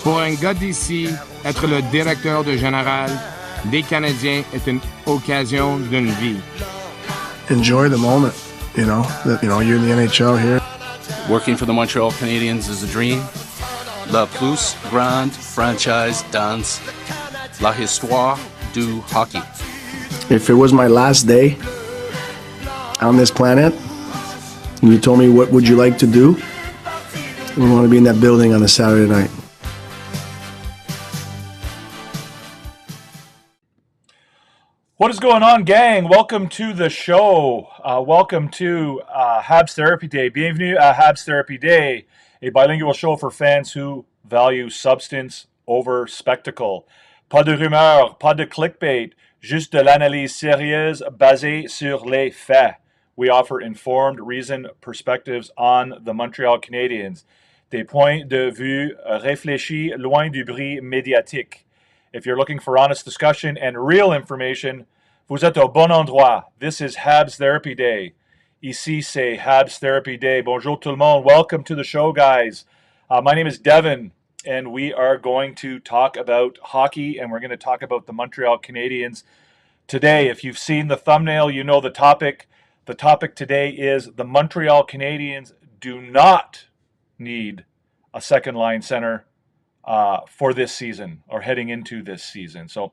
Pour un gars d'ici, être le directeur de général des Canadiens est une occasion d'une vie. Enjoy the moment, you're in the NHL here. Working for the Montreal Canadiens is a dream. La plus grande franchise dans la histoire du hockey. If it was my last day on this planet, and you told me what would you like to do, I would want to be in that building on a Saturday night. What is going on, gang? Welcome to the show. Welcome to HABS Therapy Day. Bienvenue à HABS Therapy Day, a bilingual show for fans who value substance over spectacle. Pas de rumeurs, pas de clickbait, juste de l'analyse sérieuse basée sur les faits. We offer informed, reasoned perspectives on the Montreal Canadiens. Des points de vue réfléchis, loin du bruit médiatique. If you're looking for honest discussion and real information, vous êtes au bon endroit. This is HABS Therapy Day. Ici, c'est HABS Therapy Day. Bonjour tout le monde. Welcome to the show, guys. My name is Devin, and we are going to talk about hockey, and we're going to talk about the Montreal Canadiens today. If you've seen the thumbnail, you know the topic. The topic today is the Montreal Canadiens do not need a second line center for this season or heading into this season. So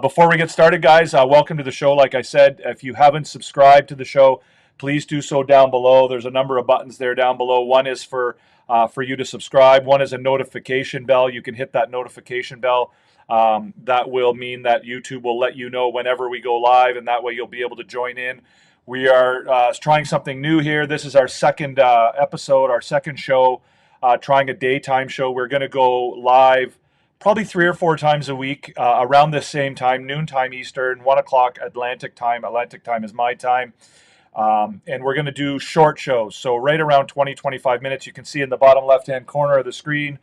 before we get started, guys, welcome to the show. Like I said, if you haven't subscribed to the show, please do so down below. There's a number of buttons there down below. One is for you to subscribe. One is a notification bell. You can hit that notification bell. That will mean that YouTube will let you know whenever we go live, and that way you'll be able to join in. We are trying something new here. This is our second episode, our second show, trying a daytime show. We're going to go live probably 3 or 4 times a week around this same time, noontime Eastern, 1 o'clock Atlantic time. Atlantic time is my time. And we're going to do short shows. So right around 20, 25 minutes. You can see in the bottom left-hand corner of the screen,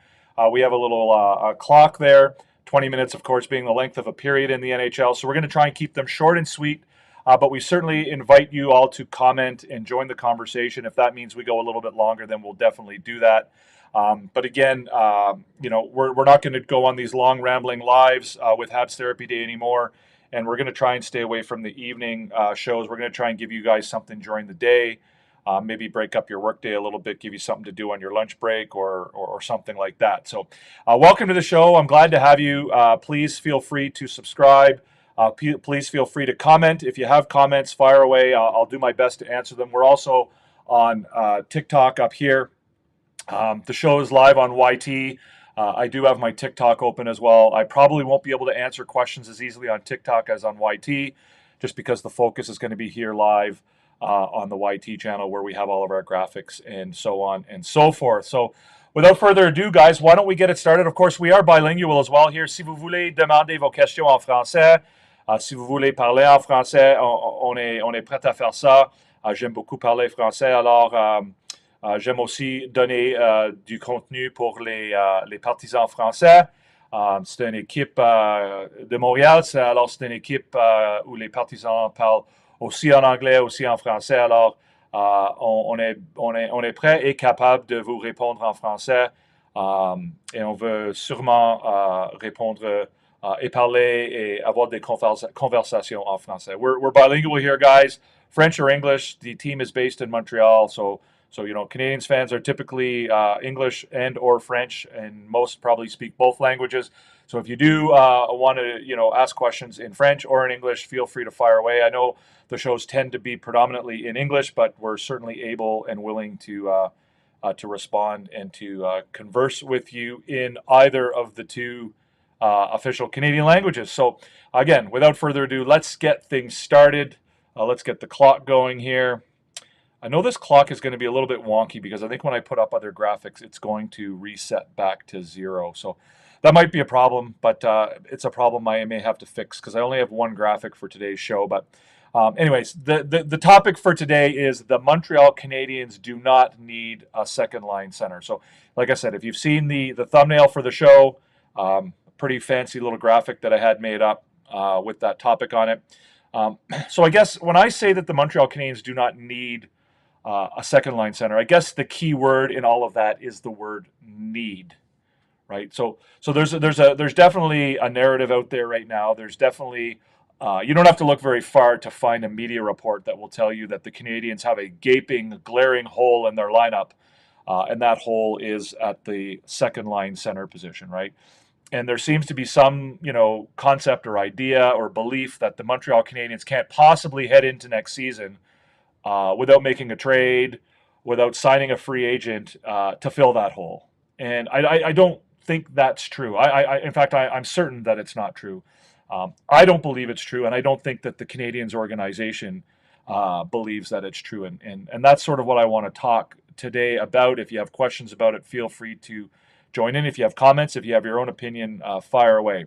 we have a little clock there. 20 minutes, of course, being the length of a period in the NHL. So we're going to try and keep them short and sweet. But we certainly invite you all to comment and join the conversation. If that means we go a little bit longer, then we'll definitely do that. But again, we're not going to go on these long rambling lives with HABS Therapy Day anymore. And we're going to try and stay away from the evening shows. We're going to try and give you guys something during the day. Maybe break up your workday a little bit, give you something to do on your lunch break or something like that. So welcome to the show. I'm glad to have you. Please feel free to subscribe. Please feel free to comment. If you have comments, fire away. I'll do my best to answer them. We're also on TikTok up here. The show is live on YT. I do have my TikTok open as well. I probably won't be able to answer questions as easily on TikTok as on YT, just because the focus is going to be here live on the YT channel where we have all of our graphics and so on and so forth. So without further ado, guys, why don't we get it started? Of course, we are bilingual as well here. Si vous voulez demander vos questions en français, si vous voulez parler en français, on est prêt à faire ça. J'aime beaucoup parler français, alors j'aime aussi donner du contenu pour les partisans français. C'est une équipe de Montréal, alors c'est une équipe où les partisans parlent aussi en anglais, aussi en français. Alors on est prêt et capable de vous répondre en français. Et on veut sûrement répondre et parler et avoir des conversations en français. We're bilingual here, guys. French or English. The team is based in Montreal, so Canadiens fans are typically English and or French, and most probably speak both languages. So if you do want to, ask questions in French or in English, feel free to fire away. I know the shows tend to be predominantly in English, but we're certainly able and willing to respond and to converse with you in either of the two official Canadian languages. So again, without further ado, let's get things started. Let's get the clock going here. I know this clock is going to be a little bit wonky because I think when I put up other graphics, it's going to reset back to 0. So that might be a problem, but it's a problem I may have to fix because I only have one graphic for today's show. But anyways, the topic for today is the Montreal Canadiens do not need a second line center. So like I said, if you've seen the thumbnail for the show, pretty fancy little graphic that I had made up with that topic on it. So I guess when I say that the Montreal Canadiens do not need a second line center, I guess the key word in all of that is the word need, right? So there's definitely a narrative out there right now. There's definitely you don't have to look very far to find a media report that will tell you that the Canadiens have a gaping, glaring hole in their lineup, and that hole is at the second line center position, right? And there seems to be some, concept or idea or belief that the Montreal Canadiens can't possibly head into next season without making a trade, without signing a free agent to fill that hole. And I don't think that's true. In fact, I'm certain that it's not true. I don't believe it's true, and I don't think that the Canadiens organization believes that it's true. And that's sort of what I want to talk today about. If you have questions about it, feel free to join in. If you have comments, if you have your own opinion, fire away.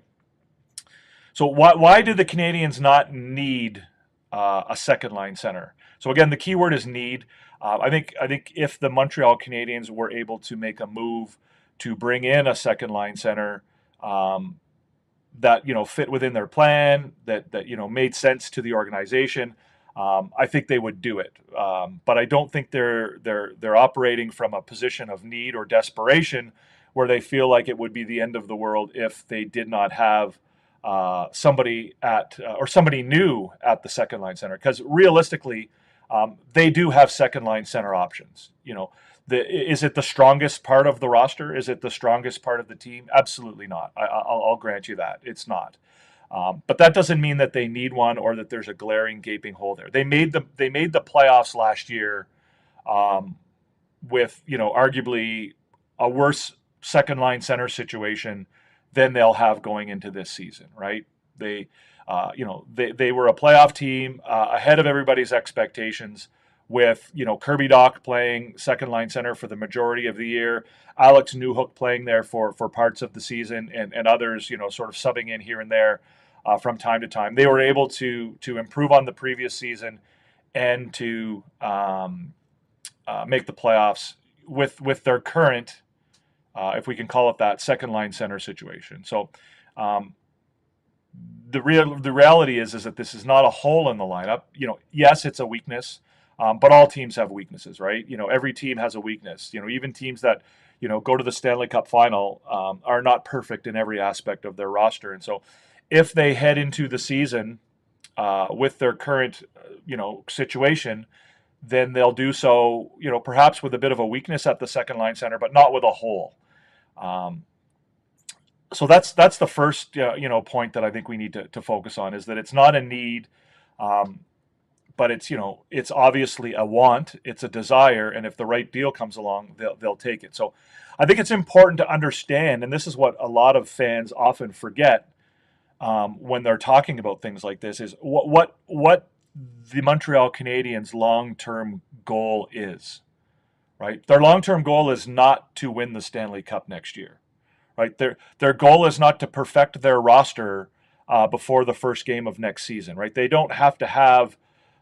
So why do the Canadiens not need a second line center? So again, the key word is need. I think if the Montreal Canadiens were able to make a move to bring in a second line center that fit within their plan, that made sense to the organization, I think they would do it. But I don't think they're operating from a position of need or desperation where they feel like it would be the end of the world if they did not have somebody new at the second line center. Because realistically, they do have second line center options. Is it the strongest part of the roster? Is it the strongest part of the team? Absolutely not. I'll grant you that it's not. But that doesn't mean that they need one or that there's a glaring, gaping hole there. They made the playoffs last year with arguably a worse second line center situation than they'll have going into this season, right? They were a playoff team ahead of everybody's expectations, with Kirby Dach playing second line center for the majority of the year, Alex Newhook playing there for parts of the season, and others sort of subbing in here and there from time to time. They were able to improve on the previous season and to make the playoffs with their current, if we can call it that, second line center situation. So the reality is that this is not a hole in the lineup. Yes, it's a weakness. But all teams have weaknesses, right? Every team has a weakness. Even teams that, go to the Stanley Cup final are not perfect in every aspect of their roster. And so if they head into the season with their current, situation, then they'll do so, perhaps with a bit of a weakness at the second line center, but not with a hole. So that's the first, point that I think we need to focus on, is that it's not a need. But it's obviously a want, it's a desire, and if the right deal comes along, they'll take it. So I think it's important to understand, and this is what a lot of fans often forget when they're talking about things like this, is what the Montreal Canadiens' long-term goal is, right? Their long-term goal is not to win the Stanley Cup next year, right? Their goal is not to perfect their roster before the first game of next season, right? They don't have to have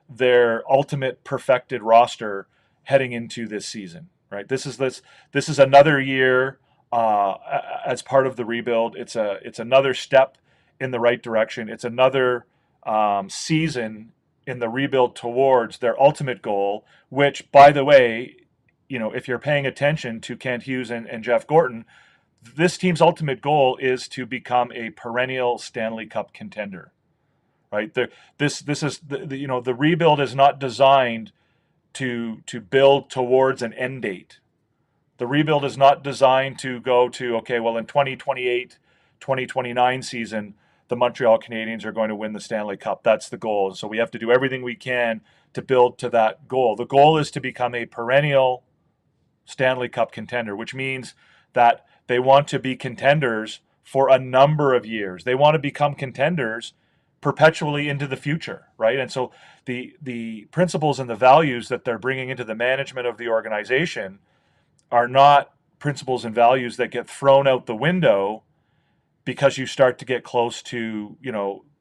their ultimate perfected roster heading into this season, right? This is another year as part of the rebuild. It's another step in the right direction. It's another season in the rebuild towards their ultimate goal, which, by the way, if you're paying attention to Kent Hughes and Jeff Gorton, this team's ultimate goal is to become a perennial Stanley Cup contender. Right, this is the rebuild is not designed to build towards an end date. The rebuild is not designed to go to, okay, well, in 2028, 2029 season, the Montreal Canadiens are going to win the Stanley Cup. That's the goal. So we have to do everything we can to build to that goal. The goal is to become a perennial Stanley Cup contender, which means that they want to be contenders for a number of years. They want to become contenders perpetually into the future, right? And so the principles and the values that they're bringing into the management of the organization are not principles and values that get thrown out the window because you start to get close to,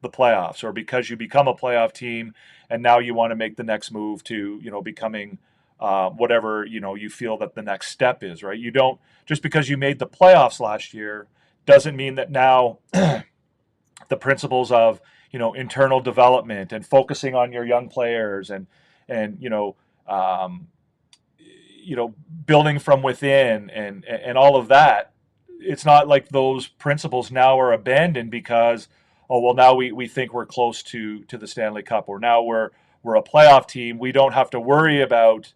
the playoffs, or because you become a playoff team and now you want to make the next move to, becoming whatever, you feel that the next step is, right? You don't, just because you made the playoffs last year doesn't mean that now the principles of, internal development and focusing on your young players and building from within and all of that. It's not like those principles now are abandoned because, now we think we're close to the Stanley Cup, or now we're a playoff team. We don't have to worry about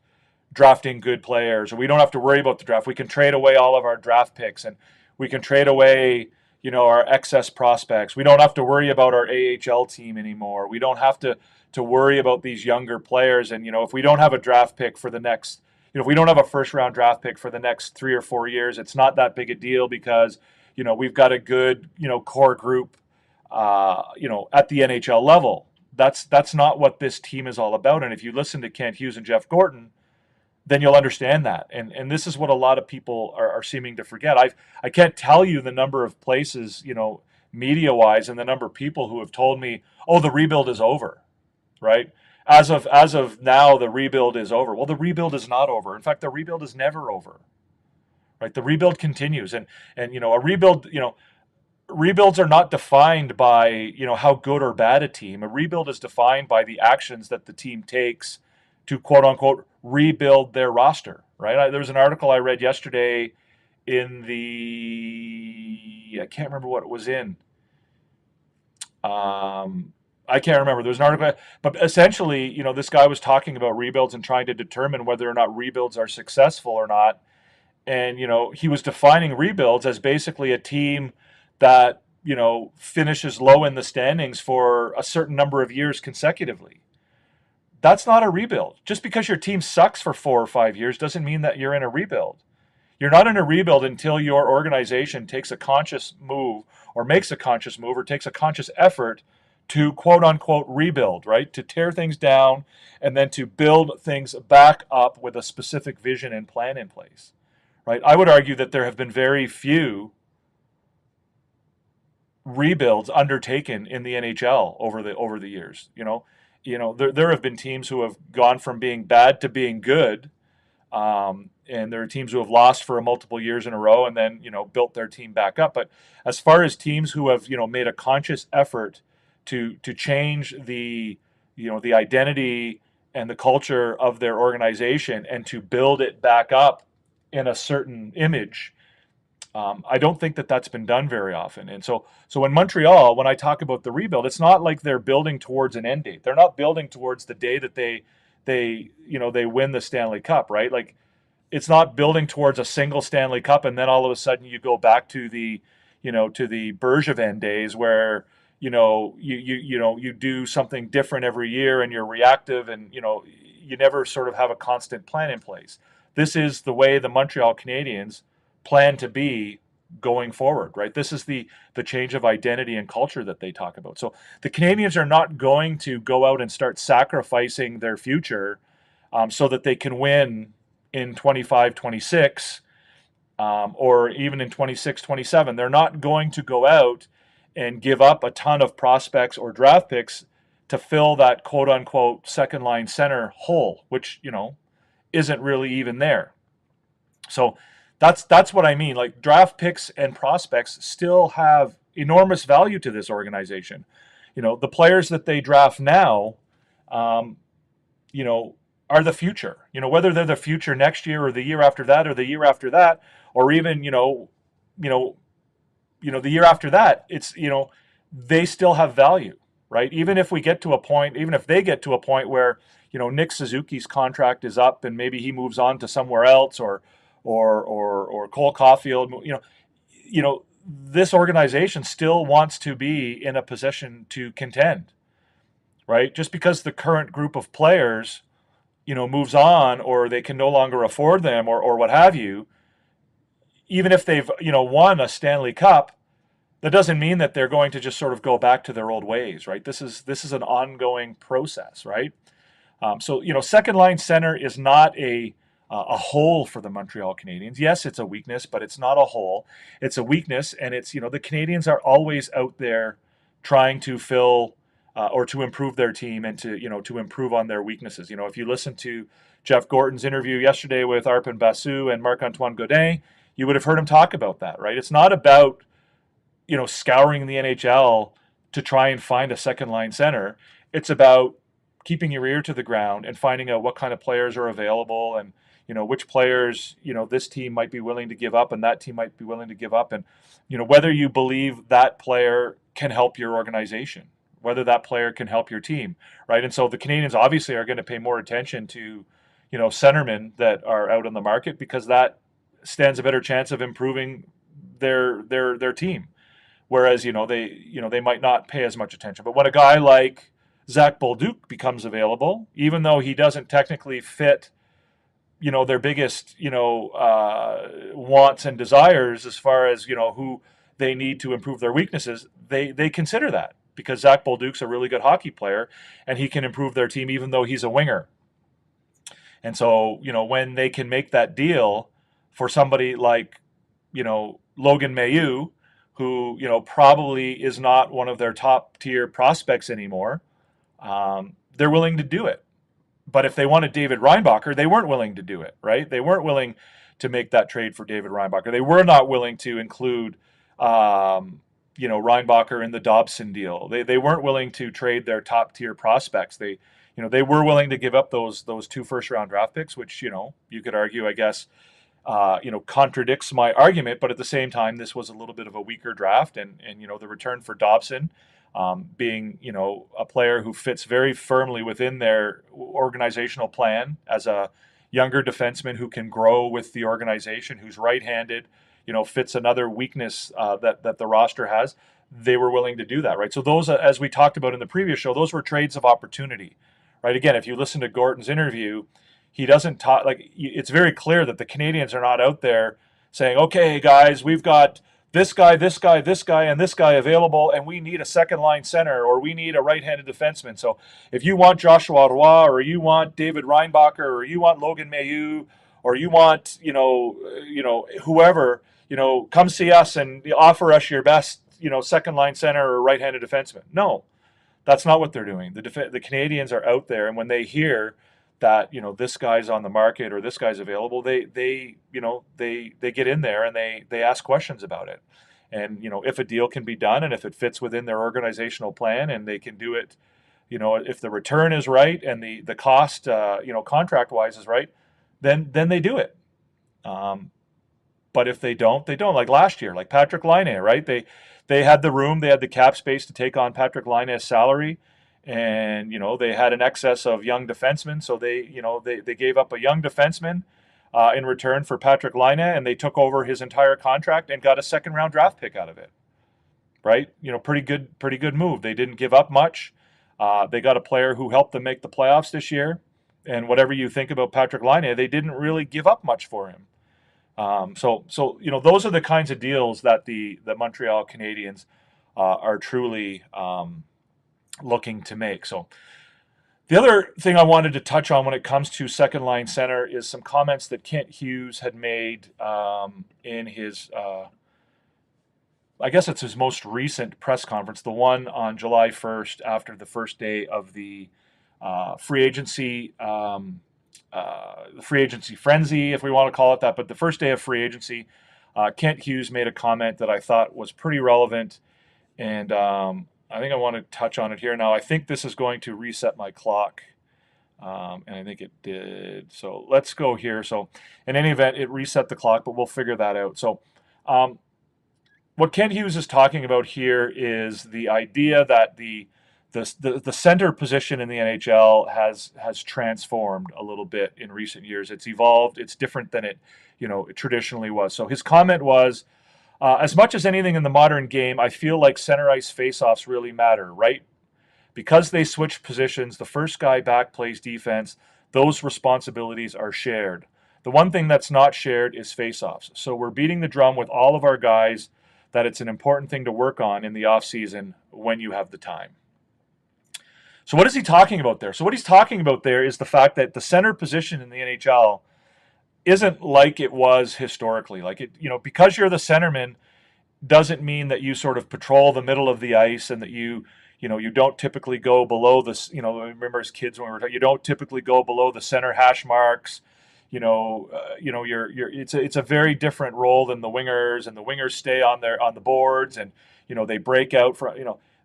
drafting good players, or we don't have to worry about the draft. We can trade away all of our draft picks, and we can trade away our excess prospects. We don't have to worry about our AHL team anymore. We don't have to worry about these younger players. And, if we don't have a draft pick for the next, if we don't have a first round draft pick for the next 3 or 4 years, it's not that big a deal because, we've got a good, core group, at the NHL level. That's not what this team is all about. And if you listen to Kent Hughes and Jeff Gorton, then you'll understand that. And this is what a lot of people are seeming to forget. I can't tell you the number of places, media-wise, and the number of people who have told me, the rebuild is over, right? As of now, the rebuild is over. Well, the rebuild is not over. In fact, the rebuild is never over, right? The rebuild continues. And a rebuild, rebuilds are not defined by, how good or bad a team. A rebuild is defined by the actions that the team takes to, quote unquote, rebuild their roster, right? There was an article I read yesterday in I can't remember what it was in. I can't remember. There was an article, but essentially, this guy was talking about rebuilds and trying to determine whether or not rebuilds are successful or not. And, he was defining rebuilds as basically a team that, finishes low in the standings for a certain number of years consecutively. That's not a rebuild. Just because your team sucks for 4 or 5 years doesn't mean that you're in a rebuild. You're not in a rebuild until your organization takes a conscious move or makes a conscious move or takes a conscious effort to quote unquote rebuild, right? To tear things down and then to build things back up with a specific vision and plan in place, right? I would argue that there have been very few rebuilds undertaken in the NHL over the years. There have been teams who have gone from being bad to being good. And there are teams who have lost for multiple years in a row and then, built their team back up. But as far as teams who have, made a conscious effort to change the identity and the culture of their organization and to build it back up in a certain image, I don't think that that's been done very often. And so in Montreal, when I talk about the rebuild, it's not like they're building towards an end date. They're not building towards the day that they win the Stanley Cup, right? Like, it's not building towards a single Stanley Cup and then all of a sudden you go back to the Bergevin days where you do something different every year and you're reactive and you never sort of have a constant plan in place. This is the way the Montreal Canadiens plan to be going forward, right? This is the change of identity and culture that they talk about. So the Canadiens are not going to go out and start sacrificing their future so that they can win in 25, 26, or even in 26, 27. They're not going to go out and give up a ton of prospects or draft picks to fill that quote unquote second line center hole, which, isn't really even there. So that's what I mean. Like, draft picks and prospects still have enormous value to this organization. The players that they draft now, are the future. Whether they're the future next year or the year after that or the year after that, or even, the year after that, it's, they still have value, right? Even if they get to a point where, Nick Suzuki's contract is up and maybe he moves on to somewhere else or Cole Caulfield, this organization still wants to be in a position to contend, right? Just because the current group of players, moves on or they can no longer afford them or what have you, even if they've, won a Stanley Cup, that doesn't mean that they're going to just sort of go back to their old ways, right? This is an ongoing process, right? So second line center is not a hole for the Montreal Canadiens. Yes, it's a weakness, but it's not a hole. It's a weakness, and it's, the Canadiens are always out there trying to fill or to improve their team and to improve on their weaknesses. If you listen to Jeff Gorton's interview yesterday with Arpon Basu and Marc-Antoine Gaudin, you would have heard him talk about that, right? It's not about, scouring the NHL to try and find a second line center. It's about keeping your ear to the ground and finding out what kind of players are available and, which players, this team might be willing to give up and that team might be willing to give up. And, whether you believe that player can help your organization, whether that player can help your team, right? And so the Canadiens obviously are going to pay more attention to, centermen that are out on the market because that stands a better chance of improving their team. Whereas, they might not pay as much attention. But when a guy like Zach Bolduc becomes available, even though he doesn't technically fit, their biggest, wants and desires as far as, who they need to improve their weaknesses, they consider that because Zach Bolduc's a really good hockey player and he can improve their team even though he's a winger. And so, when they can make that deal for somebody like, Logan Mailloux, who, probably is not one of their top tier prospects anymore, they're willing to do it. But if they wanted David Reinbacher, they weren't willing to do it, right? They weren't willing to make that trade for David Reinbacher. They were not willing to include, Reinbacher in the Dobson deal. They weren't willing to trade their top tier prospects. They were willing to give up those 2 first round draft picks, which, you could argue, I guess, contradicts my argument. But at the same time, this was a little bit of a weaker draft, and the return for Dobson being, a player who fits very firmly within their organizational plan as a younger defenseman who can grow with the organization, who's right-handed, fits another weakness that the roster has. They were willing to do that, right? So those, as we talked about in the previous show, those were trades of opportunity, right? Again, if you listen to Gorton's interview, he doesn't talk, it's very clear that the Canadiens are not out there saying, okay, guys, we've got this guy, this guy, this guy, and this guy available, and we need a second line center, or we need a right-handed defenseman. So if you want Joshua Roy, or you want David Reinbacher, or you want Logan Mailloux, or you want, whoever, come see us and offer us your best, second line center or right-handed defenseman. No, that's not what they're doing. The Canadiens are out there, and when they hear that this guy's on the market or this guy's available, they get in there and they ask questions about it. And if a deal can be done and if it fits within their organizational plan and they can do it, if the return is right and the cost contract wise is right, then they do it. But if they don't, they don't. Like last year, like Patrick Laine, right? They had the room, they had the cap space to take on Patrick Laine's salary. And, they had an excess of young defensemen. So they gave up a young defenseman in return for Patrick Laine, and they took over his entire contract and got a second round draft pick out of it. Right? Pretty good move. They didn't give up much. They got a player who helped them make the playoffs this year. And whatever you think about Patrick Laine, they didn't really give up much for him. So those are the kinds of deals that the Montreal Canadiens are truly looking to make. So the other thing I wanted to touch on when it comes to second line center is some comments that Kent Hughes had made in his, I guess it's his most recent press conference, the one on July 1st after the first day of the free agency frenzy, if we want to call it that, but the first day of free agency, Kent Hughes made a comment that I thought was pretty relevant, and I think I want to touch on it here. Now, I think this is going to reset my clock, and I think it did. So let's go here. So in any event, it reset the clock, but we'll figure that out. So what Kent Hughes is talking about here is the idea that the center position in the NHL has transformed a little bit in recent years. It's evolved. It's different than it traditionally was. So his comment was, as much as anything in the modern game, I feel like center ice faceoffs really matter, right? Because they switch positions, the first guy back plays defense, those responsibilities are shared. The one thing that's not shared is faceoffs. So we're beating the drum with all of our guys that it's an important thing to work on in the offseason when you have the time. So what is he talking about there? So what he's talking about there is the fact that the center position in the NHL isn't like it was historically. Like it, because you're the centerman doesn't mean that you sort of patrol the middle of the ice and that you don't typically go below this, remember as kids when we were talking, you don't typically go below the center hash marks. It's a very different role than the wingers, and the wingers stay on the boards, and they break out from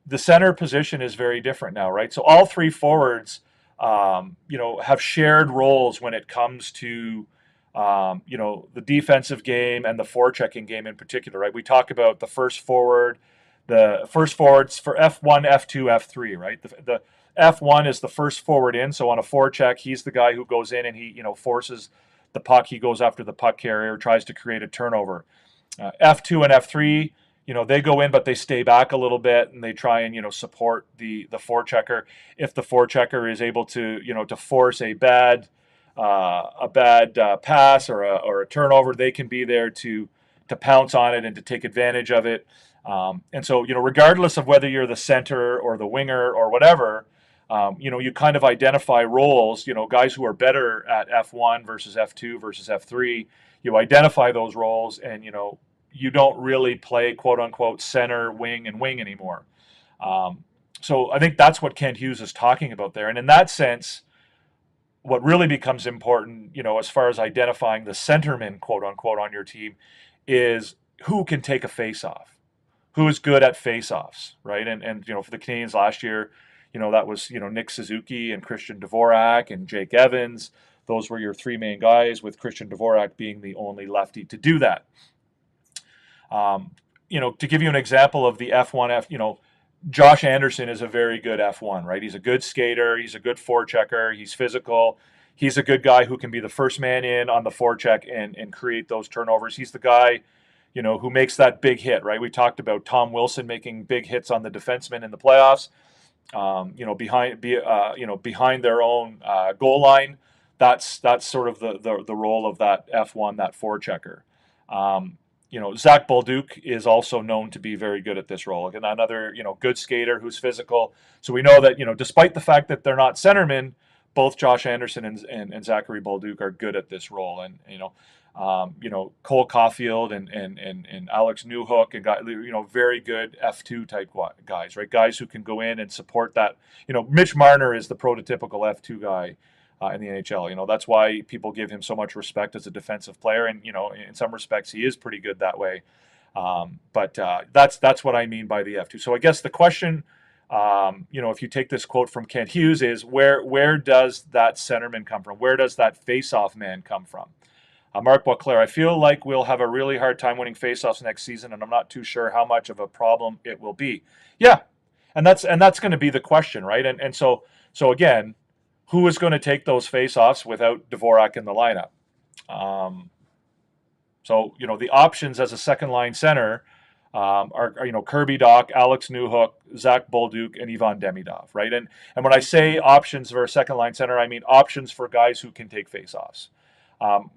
the center position is very different now, right? So all three forwards have shared roles when it comes to the defensive game and the forechecking game in particular, right? We talk about the first forwards for F1, F2, F3, right? The F1 is the first forward in, so on a forecheck, he's the guy who goes in and he forces the puck. He goes after the puck carrier, tries to create a turnover. F2 and F3, they go in, but they stay back a little bit and they try and support the forechecker. If the forechecker is able to to force a bad pass or a turnover, they can be there to pounce on it and to take advantage of it. And so regardless of whether you're the center or the winger or whatever, you kind of identify roles. Guys who are better at F1 versus F2 versus F3. You identify those roles, and you don't really play quote unquote center, wing, and wing anymore. So I think that's what Kent Hughes is talking about there, and in that sense, what really becomes important, as far as identifying the centerman, quote unquote, on your team, is who can take a face-off, who is good at face-offs, right? And for the Canadiens last year, that was Nick Suzuki and Christian Dvorak and Jake Evans. Those were your three main guys, with Christian Dvorak being the only lefty to do that. To give you an example of the F1, Josh Anderson is a very good F1, right? He's a good skater. He's a good forechecker. He's physical. He's a good guy who can be the first man in on the forecheck and create those turnovers. He's the guy, who makes that big hit, right? We talked about Tom Wilson making big hits on the defensemen in the playoffs. Behind their own goal line. That's sort of the role of that F1, that forechecker. Zach Bolduc is also known to be very good at this role. Again, another, good skater who's physical. So we know that, despite the fact that they're not centermen, both Josh Anderson and Zachary Bolduc are good at this role. And, Cole Caulfield and Alex Newhook and very good F2 type guys, right? Guys who can go in and support that. Mitch Marner is the prototypical F2 guy in the NHL. That's why people give him so much respect as a defensive player, and in some respects he is pretty good that way. But that's what I mean by the F2. So I guess the question, if you take this quote from Kent Hughes, is where does that centerman come from? Where does that face-off man come from? Mark Boisclair, I feel like we'll have a really hard time winning face-offs next season, and I'm not too sure how much of a problem it will be. Yeah, and that's going to be the question, right? And so again, who is going to take those face-offs without Dvorak in the lineup? The options as a second-line center are Kirby Dach, Alex Newhook, Zach Bolduc, and Ivan Demidov, right? And when I say options for a second-line center, I mean options for guys who can take face-offs.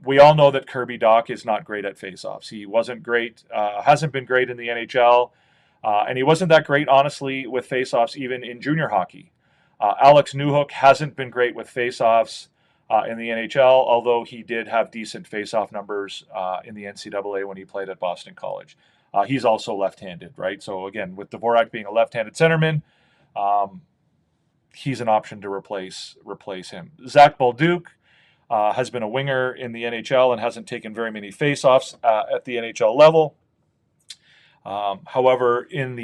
We all know that Kirby Dach is not great at face-offs. He wasn't great, hasn't been great in the NHL, and he wasn't that great, honestly, with face-offs even in junior hockey. Alex Newhook hasn't been great with face-offs in the NHL, although he did have decent face-off numbers in the NCAA when he played at Boston College. He's also left-handed, right? So again, with Dvorak being a left-handed centerman, he's an option to replace him. Zach Bolduc has been a winger in the NHL and hasn't taken very many face-offs at the NHL level. However, in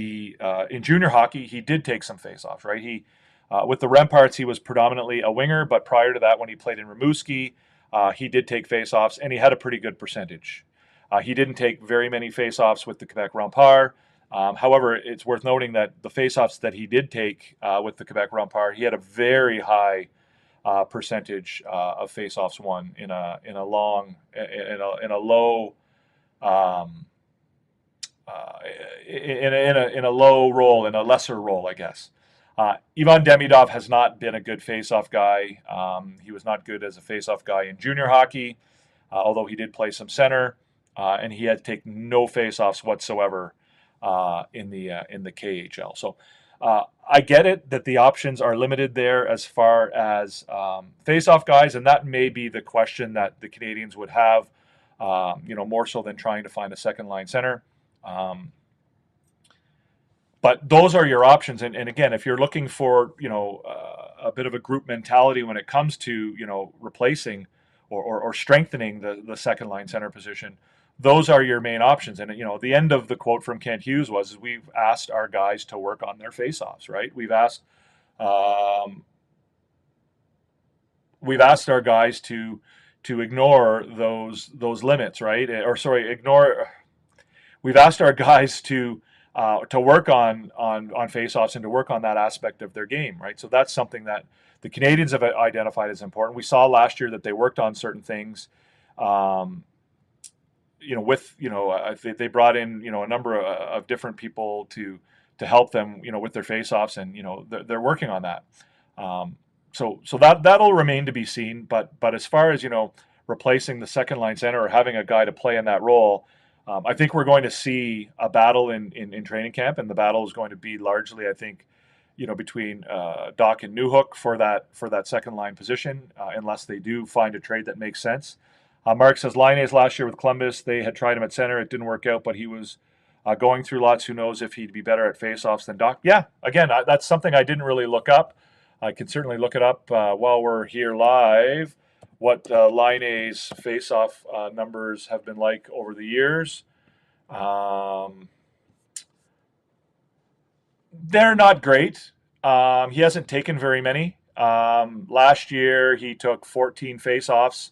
junior hockey, he did take some face-offs, right? With the Remparts, he was predominantly a winger, but prior to that, when he played in Rimouski, he did take face-offs, and he had a pretty good percentage. He didn't take very many face-offs with the Quebec Remparts. However, it's worth noting that the face-offs that he did take with the Quebec Remparts, he had a very high percentage of face-offs won in a low role, in a lesser role, I guess. Ivan Demidov has not been a good face-off guy. He was not good as a face-off guy in junior hockey, although he did play some center, and he had to take no face-offs whatsoever in the KHL. So I get it that the options are limited there as far as face-off guys, and that may be the question that the Canadiens would have, more so than trying to find a second-line center. But those are your options. And again, if you're looking for, a bit of a group mentality when it comes to, replacing or strengthening the second line center position, those are your main options. And, the end of the quote from Kent Hughes was, we've asked our guys to work on their face-offs, right? We've asked our guys to ignore those limits, right? We've asked our guys to work on face-offs and to work on that aspect of their game, right? So that's something that the Canadiens have identified as important. We saw last year that they worked on certain things. They brought in a number of different people to help them with their face-offs, and they're working on that. So that'll remain to be seen. But as far as replacing the second line center or having a guy to play in that role, I think we're going to see a battle in training camp, and the battle is going to be largely, I think, between Dach and Newhook for that second line position, unless they do find a trade that makes sense. Mark says Laine's last year with Columbus, they had tried him at center, it didn't work out, but he was going through lots. Who knows if he'd be better at faceoffs than Dach? Yeah, again, that's something I didn't really look up. I can certainly look it up while we're here live. What Laine's face-off numbers have been like over the years. They're not great. He hasn't taken very many. Last year, he took 14 face-offs.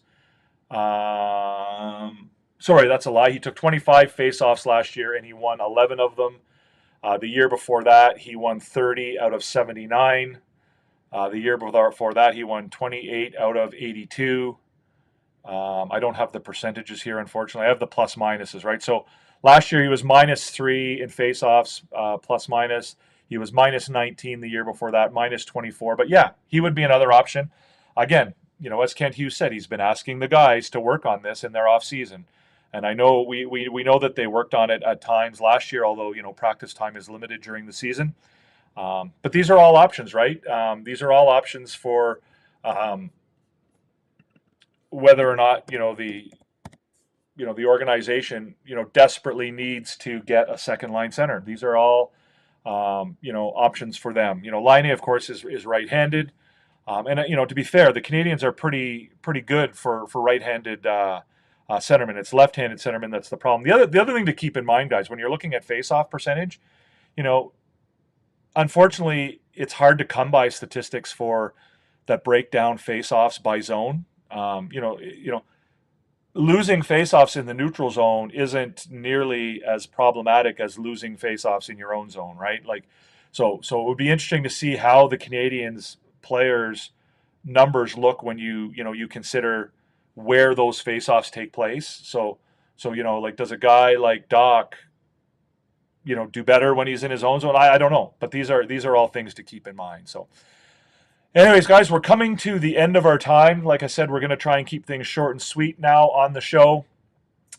Sorry, that's a lie. He took 25 face-offs last year, and he won 11 of them. The year before that, he won 30 out of 79. The year before that, he won 28 out of 82. I don't have the percentages here, unfortunately. I have the plus minuses, right? So last year he was -3 in faceoffs, plus minus. He was -19 the year before that, -24. But yeah, he would be another option. Again, as Kent Hughes said, he's been asking the guys to work on this in their off season. And I know we know that they worked on it at times last year, although, practice time is limited during the season. But these are all options, right? These are all options for whether or not, the organization, desperately needs to get a second line center. These are all, options for them. Laine, of course, is right-handed. And to be fair, the Canadiens are pretty good for right-handed centermen. It's left-handed centermen that's the problem. The other thing to keep in mind, guys, when you're looking at face-off percentage, unfortunately, it's hard to come by statistics that break down face-offs by zone. Losing face-offs in the neutral zone isn't nearly as problematic as losing face-offs in your own zone, right? So it would be interesting to see how the Canadiens players' numbers look when you consider where those face-offs take place. So does a guy like Doc, do better when he's in his own zone? I don't know, but these are all things to keep in mind. So anyways, guys, we're coming to the end of our time. Like I said, we're going to try and keep things short and sweet now on the show.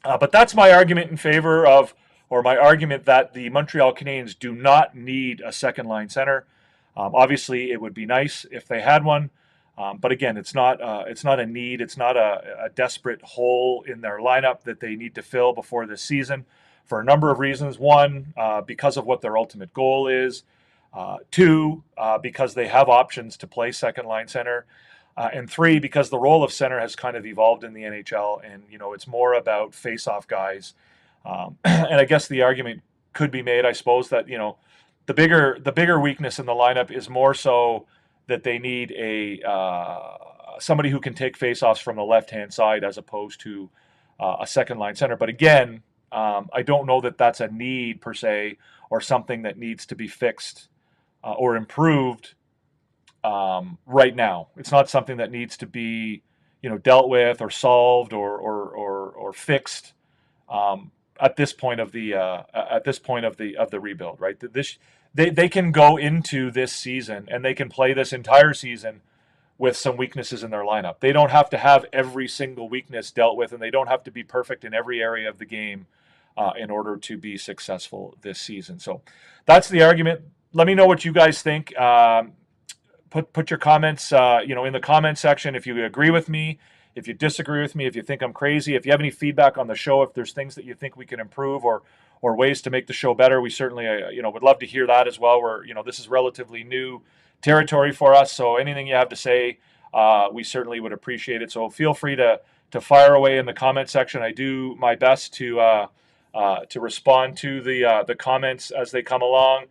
But that's my argument in favor of, or my argument that the Montreal Canadiens do not need a second line center. Obviously, it would be nice if they had one. But again, it's not a need. It's not a desperate hole in their lineup that they need to fill before this season for a number of reasons. One, because of what their ultimate goal is. Two, because they have options to play second line center. And three, because the role of center has kind of evolved in the NHL, and it's more about face-off guys. And I guess the argument could be made, I suppose, that the bigger weakness in the lineup is more so that they need somebody who can take face-offs from the left-hand side as opposed to a second line center. But again, I don't know that that's a need per se, or something that needs to be fixed or improved right now. It's not something that needs to be, dealt with or solved or fixed at this point of the rebuild. Right? They can go into this season and they can play this entire season with some weaknesses in their lineup. They don't have to have every single weakness dealt with, and they don't have to be perfect in every area of the game in order to be successful this season. So that's the argument. Let me know what you guys think. Put your comments, in the comment section if you agree with me, if you disagree with me, if you think I'm crazy, if you have any feedback on the show, if there's things that you think we can improve or ways to make the show better. We certainly, would love to hear that as well. This is relatively new territory for us, so anything you have to say, we certainly would appreciate it. So feel free to fire away in the comment section. I do my best to respond to the comments as they come along.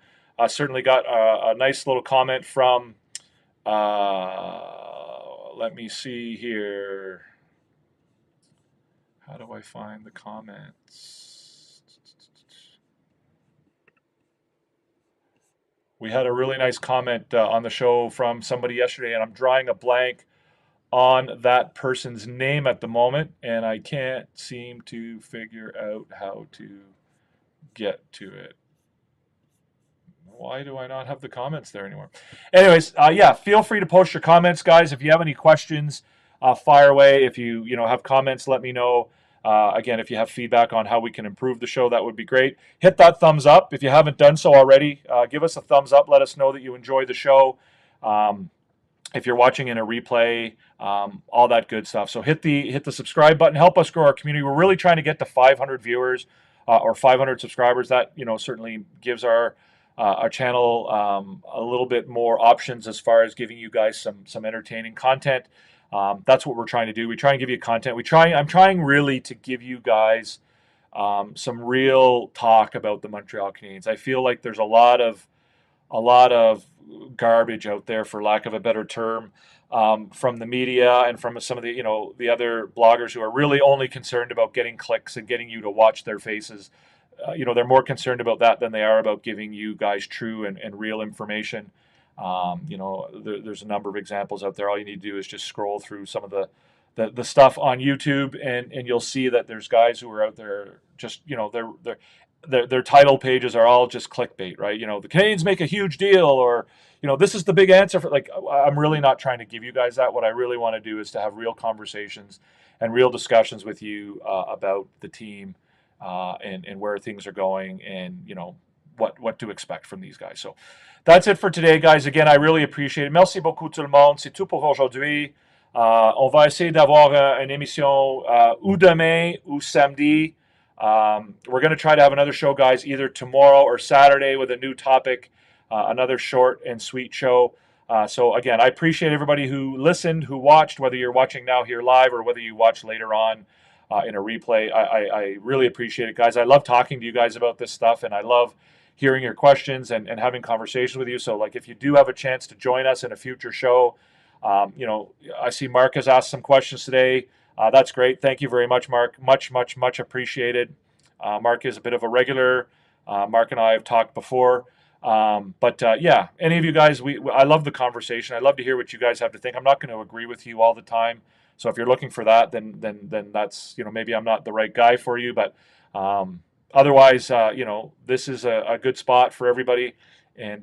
Certainly got a nice little comment from, let me see here. How do I find the comments? We had a really nice comment on the show from somebody yesterday, and I'm drawing a blank on that person's name at the moment, and I can't seem to figure out how to get to it. Why do I not have the comments there anymore? Anyways, feel free to post your comments, guys. If you have any questions, fire away. If you have comments, let me know. Again, if you have feedback on how we can improve the show, that would be great. Hit that thumbs up. If you haven't done so already, give us a thumbs up. Let us know that you enjoy the show. If you're watching in a replay, all that good stuff. So hit the subscribe button. Help us grow our community. We're really trying to get to 500 viewers or 500 subscribers. That certainly gives our channel a little bit more options as far as giving you guys some entertaining content. That's what we're trying to do. We try and give you content. I'm trying really to give you guys some real talk about the Montreal Canadiens. I feel like there's a lot of garbage out there, for lack of a better term, from the media and from some of the other bloggers who are really only concerned about getting clicks and getting you to watch their faces. they're more concerned about that than they are about giving you guys true and real information. There's a number of examples out there. All you need to do is just scroll through some of the stuff on YouTube, and you'll see that there's guys who are out there just, their title pages are all just clickbait, right? The Canadiens make a huge deal, or, this is the big answer for, like, I'm really not trying to give you guys that. What I really want to do is to have real conversations and real discussions with you about the team and where things are going, and, what to expect from these guys. So that's it for today, guys. Again, I really appreciate it. Merci beaucoup tout le monde. C'est tout pour aujourd'hui. On va essayer d'avoir une émission ou demain ou samedi. We're going to try to have another show, guys, either tomorrow or Saturday with a new topic, another short and sweet show. So again, I appreciate everybody who listened, who watched, whether you're watching now here live or whether you watch later on in a replay. I really appreciate it, guys. I love talking to you guys about this stuff, and I love hearing your questions and having conversations with you. So, like, if you do have a chance to join us in a future show, I see Mark has asked some questions today. That's great. Thank you very much, Mark. Much, much, much appreciated. Mark is a bit of a regular. Mark and I have talked before. Yeah, any of you guys, I love the conversation. I love to hear what you guys have to think. I'm not going to agree with you all the time. So if you're looking for that, then that's, maybe I'm not the right guy for you. But otherwise, this is a good spot for everybody. And,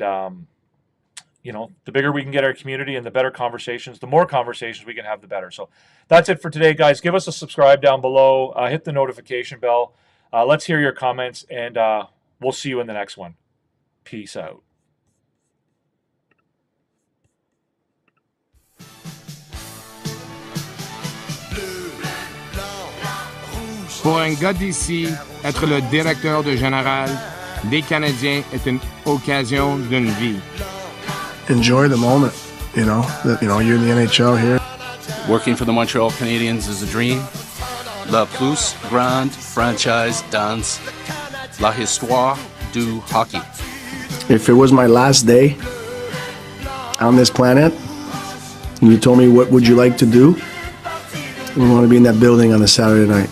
the bigger we can get our community and the better conversations, the more conversations we can have, the better. So that's it for today, guys. Give us a subscribe down below. Hit the notification bell. Let's hear your comments, and we'll see you in the next one. Peace out. Pour un gars d'ici, être le directeur de général des Canadiens est une occasion d'une vie. Enjoy the moment, you're in the NHL here. Working for the Montreal Canadiens is a dream. La plus grande franchise dans la histoire du hockey. If it was my last day on this planet, and you told me what would you like to do, we want to be in that building on a Saturday night.